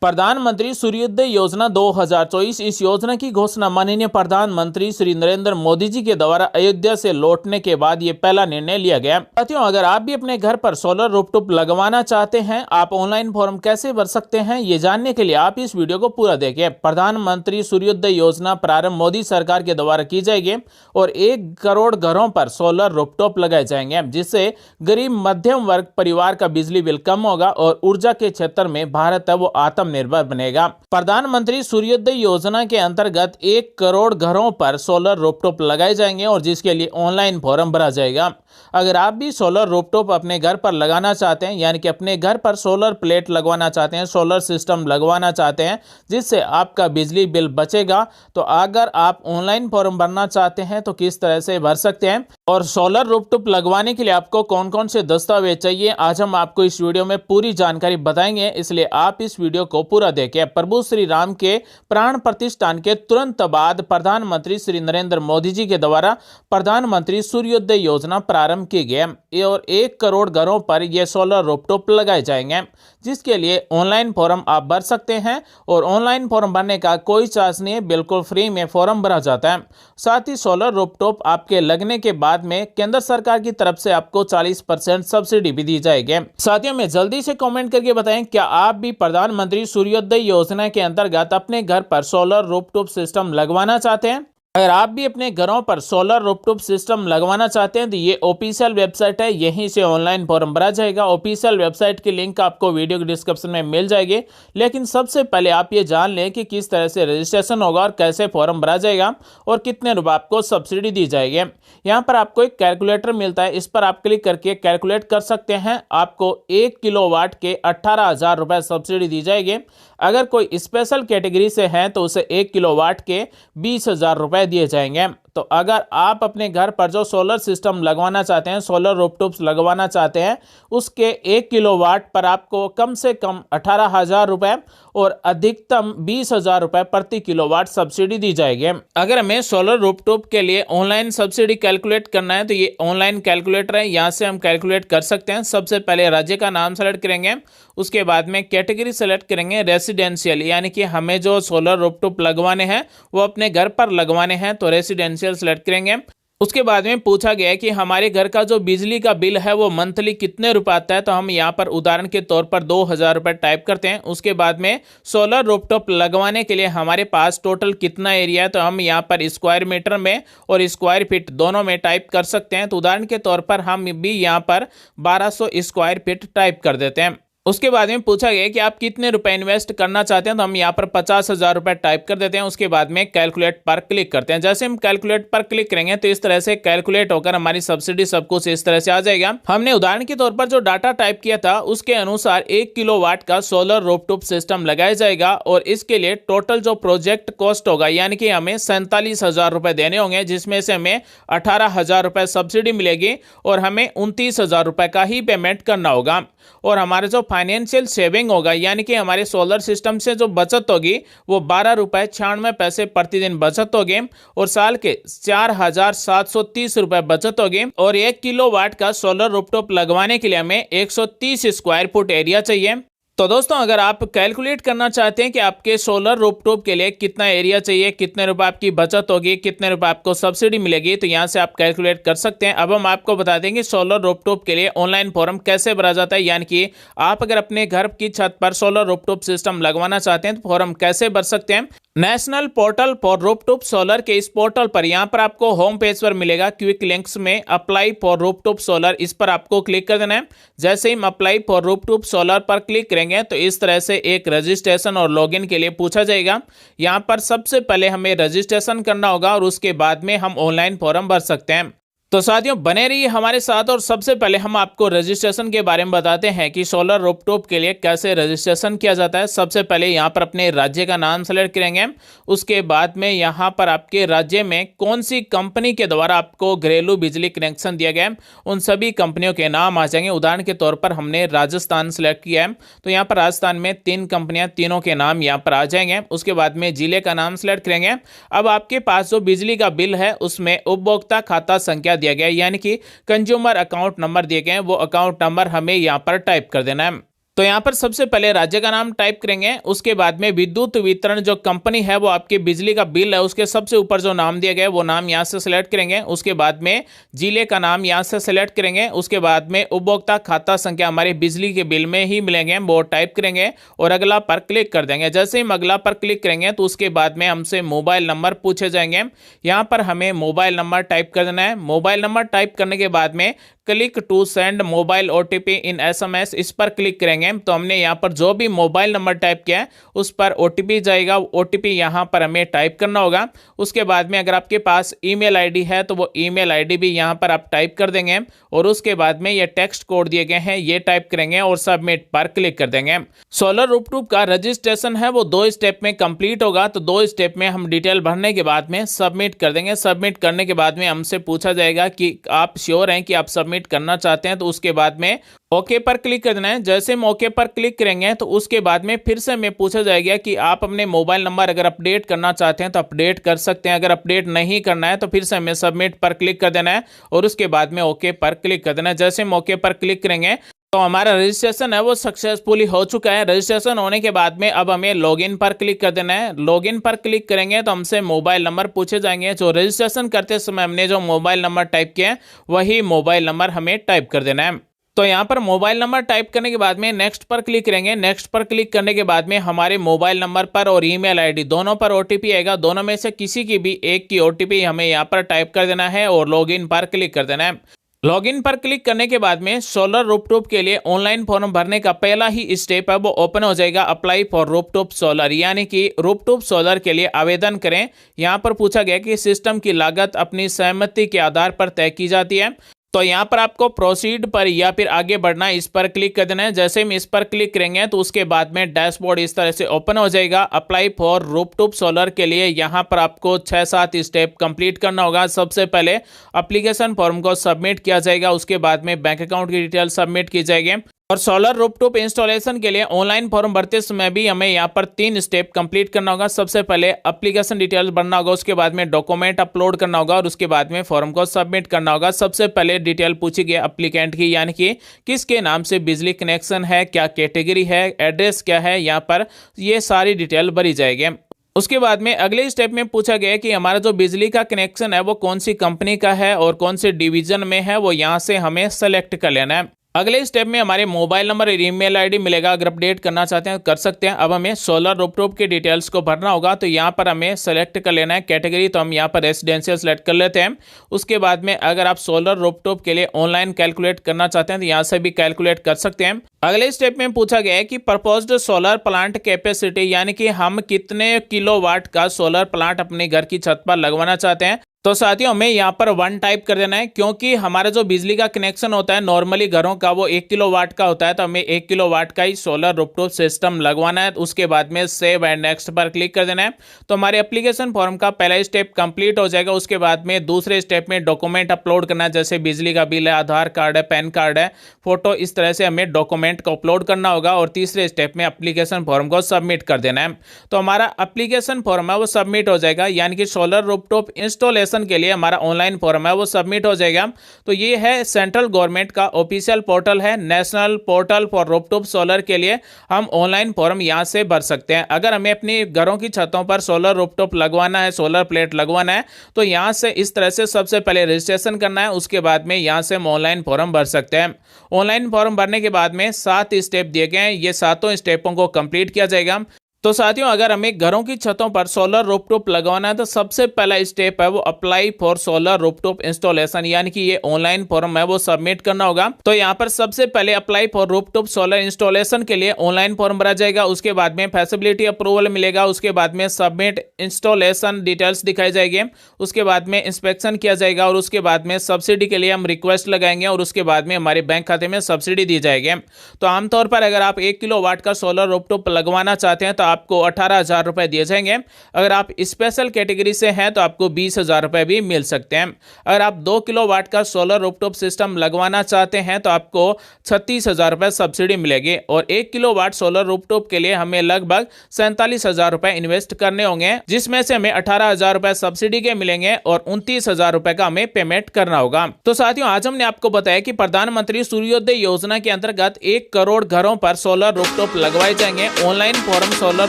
प्रधानमंत्री सूर्योदय योजना 2024 इस योजना की घोषणा माननीय प्रधानमंत्री श्री नरेंद्र मोदी जी के द्वारा अयोध्या से लौटने के बाद ये पहला निर्णय लिया गया। साथियों, अगर आप भी अपने घर पर सोलर रूफटॉप लगवाना चाहते हैं, आप ऑनलाइन फॉर्म कैसे भर सकते हैं, ये जानने के लिए आप इस वीडियो को पूरा देखें। प्रधानमंत्री सूर्योदय योजना प्रारंभ मोदी सरकार के द्वारा की जाएगी और 1 करोड़ घरों पर सोलर रूफटॉप लगाए जाएंगे, जिससे गरीब मध्यम वर्ग परिवार का बिजली बिल कम होगा और ऊर्जा के क्षेत्र में भारत है वो आत्मनिर्भर बनेगा। प्रधानमंत्री सूर्योदय योजना के अंतर्गत 1 करोड़ घरों पर सोलर रूफटॉप लगाए जाएंगे और जिसके लिए ऑनलाइन फॉर्म भरा जाएगा। अगर आप भी सोलर रूफटॉप अपने घर पर लगाना चाहते हैं, यानी कि अपने घर पर सोलर प्लेट लगवाना चाहते हैं, सोलर सिस्टम लगवाना चाहते हैं जिससे आपका बिजली बिल बचेगा, तो अगर आप ऑनलाइन फॉर्म भरना चाहते हैं तो किस तरह से भर सकते हैं और सोलर रूफटॉप लगवाने के लिए आपको कौन कौन से दस्तावेज चाहिए, आज हम आपको इस वीडियो में पूरी जानकारी बताएंगे, इसलिए आप इस वीडियो को पूरा देखें। प्रभु श्री राम के प्राण प्रतिष्ठान के तुरंत बाद प्रधानमंत्री श्री नरेंद्र मोदी जी के द्वारा प्रधानमंत्री सूर्योदय योजना प्रारंभ की गई और 1 करोड़ घरों पर यह सोलर रूफटॉप लगाए जाएंगे, जिसके लिए ऑनलाइन फॉर्म आप भर सकते हैं और ऑनलाइन फॉर्म भरने का कोई चार्ज नहीं है, बिल्कुल फ्री में फॉर्म भरा जाता है। साथ ही सोलर रूफटॉप आपके लगने के बाद में केंद्र सरकार की तरफ से आपको 40% सब्सिडी भी दी जाएगी। साथियों, में जल्दी से कमेंट करके बताएं, क्या आप भी प्रधानमंत्री सूर्योदय योजना के अंतर्गत अपने घर पर सोलर रूफटॉप सिस्टम लगवाना चाहते हैं? अगर आप भी अपने घरों पर सोलर रूफटॉप सिस्टम लगवाना चाहते हैं तो ये ऑफिशियल वेबसाइट है, यहीं से ऑनलाइन फॉर्म भरा जाएगा। ऑफिशियल वेबसाइट की लिंक आपको वीडियो के डिस्क्रिप्शन में मिल जाएगी, लेकिन सबसे पहले आप ये जान लें कि किस तरह से रजिस्ट्रेशन होगा और कैसे फॉर्म भरा जाएगा और कितने रुपए आपको सब्सिडी दी जाएगी। यहाँ पर आपको एक कैलकुलेटर मिलता है, इस पर आप क्लिक करके कैलकुलेट कर सकते हैं। आपको 1 किलोवाट के 18,000 रुपए सब्सिडी दी जाएगी। अगर कोई स्पेशल कैटेगरी से है तो उसे 1 किलोवाट के 20,000 रुपए दिए जाएंगे। तो अगर आप अपने घर पर जो सोलर सिस्टम लगवाना चाहते हैं, सोलर रूफटॉप्स लगवाना चाहते हैं, उसके 1 किलोवाट पर आपको कम से कम 18,000 रुपए और अधिकतम 20,000 रुपए प्रति किलोवाट सब्सिडी दी जाएगी। अगर हमें सोलर रूफटॉप के लिए ऑनलाइन सब्सिडी कैलकुलेट करना है तो ये ऑनलाइन कैलकुलेटर है, यहाँ से हम कैलकुलेट कर सकते हैं। सबसे पहले राज्य का नाम सेलेक्ट करेंगे, उसके बाद में कैटेगरी सेलेक्ट करेंगे रेसिडेंशियल, यानी कि हमें जो सोलर रूफटॉप लगवाने हैं वो अपने घर पर लगवाने हैं तो रेसिडेंशियल सेलेक्ट करेंगे। उसके बाद में पूछा गया है कि हमारे घर का जो बिजली का बिल है वो मंथली कितने रुपए आता है, तो हम यहाँ पर उदाहरण के तौर पर 2,000 रुपए टाइप करते हैं। उसके बाद में सोलर रूफटॉप लगवाने के लिए हमारे पास टोटल कितना एरिया है, तो हम यहाँ पर स्क्वायर मीटर में और स्क्वायर फीट दोनों में टाइप कर सकते हैं। तो उदाहरण के तौर पर हम भी यहाँ पर 1200 स्क्वायर फीट टाइप कर देते हैं। उसके बाद में पूछा गया कि आप कितने रुपए इन्वेस्ट करना चाहते हैं, तो हम यहाँ पर 50,000 रुपए टाइप कर देते हैं। उसके बाद में कैलकुलेट पर क्लिक करते हैं। जैसे हम कैलकुलेट पर क्लिक करेंगे तो इस तरह से कैलकुलेट होकर हमारी सब्सिडी सब कुछ इस तरह से आ जाएगा। हमने उदाहरण के तौर पर जो डाटा टाइप किया था उसके अनुसार 1 किलोवाट का सोलर रूफटॉप सिस्टम लगाया जाएगा और इसके लिए टोटल जो प्रोजेक्ट कॉस्ट होगा, यानी कि हमें 47,000 रुपए देने होंगे, जिसमें से हमें 18,000 रुपए सब्सिडी मिलेगी और हमें 29,000 रुपए का ही पेमेंट करना होगा। और हमारे जो फाइनेंशियल सेविंग होगा, यानी कि हमारे सोलर सिस्टम से जो बचत होगी वो 12 रुपए 96 पैसे प्रतिदिन बचत होगी और साल के 4,730 रुपए बचत होगी। और 1 किलोवाट का सोलर रूफटॉप लगवाने के लिए हमें 130 स्क्वायर फुट एरिया चाहिए। तो दोस्तों, अगर आप कैलकुलेट करना चाहते हैं कि आपके सोलर रूफटॉप के लिए कितना एरिया चाहिए, कितने रुपए आपकी बचत होगी, कितने रुपए आपको सब्सिडी मिलेगी, तो यहां से आप कैलकुलेट कर सकते हैं। अब हम आपको बता देंगे सोलर रूफटॉप के लिए ऑनलाइन फॉर्म कैसे भरा जाता है, यानी कि आप अगर अपने घर की छत पर सोलर रूफटॉप सिस्टम लगवाना चाहते हैं तो फॉर्म कैसे भर सकते हैं। National portal for rooftop solar के इस पोर्टल पर यहाँ पर आपको होम पेज पर मिलेगा क्विक लिंक्स में अप्लाई फॉर रूफटॉप सोलर, इस पर आपको क्लिक कर देना है। जैसे ही हम अप्लाई फॉर रूफटॉप सोलर पर क्लिक करेंगे तो इस तरह से एक रजिस्ट्रेशन और लॉगिन के लिए पूछा जाएगा। यहाँ पर सबसे पहले हमें रजिस्ट्रेशन करना होगा और उसके बाद में हम ऑनलाइन फॉर्म भर सकते हैं। तो साथियों, बने रहिए हमारे साथ और सबसे पहले हम आपको रजिस्ट्रेशन के बारे में बताते हैं कि सोलर रूफटॉप के लिए कैसे रजिस्ट्रेशन किया जाता है। सबसे पहले यहाँ पर अपने राज्य का नाम सेलेक्ट करेंगे, उसके बाद में यहाँ पर आपके राज्य में कौन सी कंपनी के द्वारा आपको घरेलू बिजली कनेक्शन दिया गया है उन सभी कंपनियों के नाम आ जाएंगे। उदाहरण के तौर पर हमने राजस्थान सेलेक्ट किया है तो यहाँ पर राजस्थान में 3 कंपनियां, तीनों के नाम यहाँ पर आ जाएंगे। उसके बाद में जिले का नाम सेलेक्ट करेंगे। अब आपके पास जो बिजली का बिल है उसमें उपभोक्ता खाता संख्या दिया गया है, यानी कि कंज्यूमर अकाउंट नंबर दिए गए हैं, वो अकाउंट नंबर हमें यहाँ पर टाइप कर देना है। तो यहाँ पर सबसे पहले राज्य का नाम टाइप करेंगे, उसके बाद में विद्युत वितरण जो कंपनी है वो आपके बिजली का बिल है उसके सबसे ऊपर जो नाम दिया गया है वो नाम यहाँ से सिलेक्ट करेंगे। उसके बाद में जिले का नाम यहाँ से सिलेक्ट करेंगे। उसके बाद में उपभोक्ता खाता संख्या हमारे बिजली के बिल में ही मिलेंगे वो टाइप करेंगे और अगला पर क्लिक कर देंगे। जैसे ही अगला पर क्लिक करेंगे तो उसके बाद में हमसे मोबाइल नंबर पूछे जाएंगे। यहाँ पर हमें मोबाइल नंबर टाइप कर देना है। मोबाइल नंबर टाइप करने के बाद में click to send mobile OTP in SMS, इस पर क्लिक करेंगे तो हमने यहाँ पर जो भी मोबाइल नंबर टाइप किया है उस पर ओटीपी जाएगा। ओटीपी यहाँ पर हमें टाइप करना होगा। उसके बाद में अगर आपके पास ईमेल आईडी है तो वो ईमेल आईडी भी यहाँ पर आप टाइप कर देंगे और उसके बाद में ये टेक्स्ट कोड दिए गए हैं ये टाइप करेंगे और सबमिट पर क्लिक कर देंगे। सोलर रूफटॉप का रजिस्ट्रेशन है वो 2 स्टेप में कंप्लीट होगा। तो 2 स्टेप में हम डिटेल भरने के बाद में सबमिट कर देंगे। सबमिट करने के बाद में हमसे पूछा जाएगा कि आप श्योर हैं कि आप सबमिट करना चाहते हैं, तो उसके बाद में ओके पर क्लिक कर देना है। जैसे हम ओके पर क्लिक करेंगे तो उसके बाद में फिर से हमें पूछा जाएगा कि आप अपने मोबाइल नंबर अगर अपडेट करना चाहते हैं तो अपडेट कर सकते हैं, अगर अपडेट नहीं करना है तो फिर से हमें सबमिट पर क्लिक कर देना है और उसके बाद में ओके पर क्लिक कर देना है। जैसे हम ओके पर क्लिक करेंगे तो हमारा रजिस्ट्रेशन है वो सक्सेसफुली हो चुका है। रजिस्ट्रेशन होने के बाद में अब हमें लॉगिन पर क्लिक कर देना है। लॉगिन पर क्लिक करेंगे तो हमसे मोबाइल नंबर पूछे जाएंगे। जो रजिस्ट्रेशन करते समय हमने जो मोबाइल नंबर टाइप किया है वही मोबाइल नंबर हमें टाइप कर देना है। तो यहाँ पर मोबाइल नंबर टाइप करने के बाद में नेक्स्ट पर क्लिक करेंगे। नेक्स्ट पर क्लिक करने के बाद में हमारे मोबाइल नंबर पर और ईमेल आईडी दोनों पर ओटीपी आएगा। दोनों में से किसी की भी एक की ओटीपी हमें यहाँ पर टाइप कर देना है और लॉगिन पर क्लिक कर देना है। लॉगिन पर क्लिक करने के बाद में सोलर रूफटॉप के लिए ऑनलाइन फॉर्म भरने का पहला ही स्टेप है वो ओपन हो जाएगा। अप्लाई फॉर रूफटॉप सोलर, यानी कि रूफटॉप सोलर के लिए आवेदन करें। यहाँ पर पूछा गया कि सिस्टम की लागत अपनी सहमति के आधार पर तय की जाती है। तो यहाँ पर आपको प्रोसीड पर या फिर आगे बढ़ना है, इस पर क्लिक कर देना है। जैसे हम इस पर क्लिक करेंगे तो उसके बाद में डैशबोर्ड इस तरह से ओपन हो जाएगा। अप्लाई फॉर रूफटॉप सोलर के लिए यहाँ पर आपको 6-7 स्टेप कंप्लीट करना होगा। सबसे पहले एप्लीकेशन फॉर्म को सबमिट किया जाएगा, उसके बाद में बैंक अकाउंट की डिटेल सबमिट की जाएगी और सोलर रूफटॉप इंस्टॉलेशन के लिए ऑनलाइन फॉर्म भरते समय भी हमें यहाँ पर 3 स्टेप कंप्लीट करना होगा। सबसे पहले एप्लीकेशन डिटेल्स भरना होगा, उसके बाद में डॉक्यूमेंट अपलोड करना होगा और उसके बाद में फॉर्म को सबमिट करना होगा। सबसे पहले डिटेल पूछी गई एप्लीकेंट की, यानी कि किसके नाम से बिजली कनेक्शन है, क्या कैटेगरी है, एड्रेस क्या है, यहाँ पर ये सारी डिटेल भरी जाएगी। उसके बाद में अगले स्टेप में पूछा गया कि हमारा जो बिजली का कनेक्शन है वो कौन सी कंपनी का है और कौन से डिवीजन में है, वो यहाँ से हमें सेलेक्ट कर लेना है। अगले स्टेप में हमारे मोबाइल नंबर और ईमेल आईडी मिलेगा। अगर अपडेट करना चाहते हैं कर सकते हैं। अब हमें सोलर रूफटॉप के डिटेल्स को भरना होगा, तो यहाँ पर हमें सेलेक्ट कर लेना है कैटेगरी। तो हम यहाँ पर रेसिडेंशियल सेलेक्ट कर लेते हैं। उसके बाद में अगर आप सोलर रूफटॉप के लिए ऑनलाइन कैलकुलेट करना चाहते हैं तो यहाँ से भी कैलकुलेट कर सकते हैं। अगले स्टेप में पूछा गया है कि प्रपोज्ड सोलर प्लांट कैपेसिटी, यानी कि हम कितने किलोवाट का सोलर प्लांट अपने घर की छत पर लगवाना चाहते हैं। तो साथियों हमें यहाँ पर 1 टाइप कर देना है, क्योंकि हमारा जो बिजली का कनेक्शन होता है नॉर्मली घरों का वो 1 किलोवाट का होता है। तो हमें 1 किलोवाट का ही सोलर रूफटॉप सिस्टम लगवाना है। उसके बाद में सेव एंड नेक्स्ट पर क्लिक कर देना है। तो हमारे एप्लीकेशन फॉर्म का पहला स्टेप कंप्लीट हो जाएगा। उसके बाद में दूसरे स्टेप में डॉक्यूमेंट अपलोड करना है, जैसे बिजली का बिल है, आधार कार्ड है, पैन कार्ड है, फोटो, इस तरह से हमें डॉक्यूमेंट को अपलोड करना होगा और तीसरे स्टेप में एप्लीकेशन फॉर्म को सबमिट कर देना है। तो हमारा एप्लीकेशन फॉर्म है वो सबमिट हो जाएगा, यानी कि सोलर रूफटॉप इंस्टॉलेशन के लिए हमारा ऑनलाइन फॉर्म है वो सबमिट हो जाएगा। तो ये है सेंट्रल गवर्नमेंट का ऑफिशियल पोर्टल है, national portal for rooftop solar के लिए हम ऑनलाइन फॉर्म यहां से भर सकते हैं। अगर हमें अपनी घरों की छतों पर सोलर रूफटॉप लगवाना है, सोलर प्लेट लगवाना है, तो यहां से इस तरह से सबसे पहले रजिस्ट्रेशन करना है। उसके बाद में यहां से हम ऑनलाइन फॉर्म भर सकते हैं। ऑनलाइन फॉर्म भरने के बाद में 7 स्टेप दिए गए हैं, ये 7 स्टेपों को कंप्लीट किया जाएगा। तो साथियों अगर हमें घरों की छतों पर सोलर रूफटॉप लगवाना है तो सबसे पहला स्टेप है वो apply for solar rooftop installation, यानी कि ये ऑनलाइन फॉर्म है वो सबमिट करना होगा। तो यहाँ पर सबसे पहले apply for rooftop solar installation के लिए ऑनलाइन फॉर्म भरा जाएगा। उसके बाद में फैसिलिटी अप्रूवल मिलेगा। उसके बाद में सबमिट इंस्टॉलेशन डिटेल्स दिखाई जाएगी। उसके बाद में इंस्पेक्शन किया जाएगा और उसके बाद में सब्सिडी के लिए हम रिक्वेस्ट लगाएंगे और उसके बाद में हमारे बैंक खाते में सब्सिडी दी जाएगी। तो आमतौर पर अगर आप 1 किलोवाट का सोलर रूफटॉप लगवाना चाहते हैं तो आपको 18,000 रुपए दिए जाएंगे। अगर आप स्पेशल कैटेगरी से हैं तो आपको 20,000 रुपए भी मिल सकते हैं। अगर आप 2 किलोवाट का सोलर रूफटॉप सिस्टम लगवाना चाहते हैं तो आपको 36,000 रुपए सब्सिडी मिलेगी और 1 किलोवाट सोलर रूफटॉप के लिए हमें लगभग 47,000 रुपए इन्वेस्ट करने होंगे, जिसमें से हमें 18,000 रुपए सब्सिडी के मिलेंगे और 29,000 रुपए का हमें पेमेंट करना होगा। तो साथियों, आज हमने आपको बताया कि प्रधानमंत्री सूर्योदय योजना के अंतर्गत 1 करोड़ घरों पर सोलर रूफटॉप लगवाए जाएंगे। ऑनलाइन फॉर्म सोलर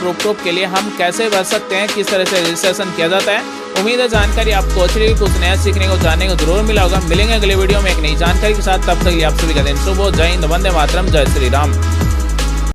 रूफटॉप के लिए हम कैसे भर सकते हैं, किस तरह से रजिस्ट्रेशन किया जाता है। उम्मीद है जानकारी आपको अच्छी लगी, कुछ नया सीखने को जानने को जरूर मिला होगा। मिलेंगे अगले वीडियो में एक नई जानकारी के साथ, तब तक आप सभी का दिन शुभ हो। जय हिंद, वंदे मातरम, जय श्री राम।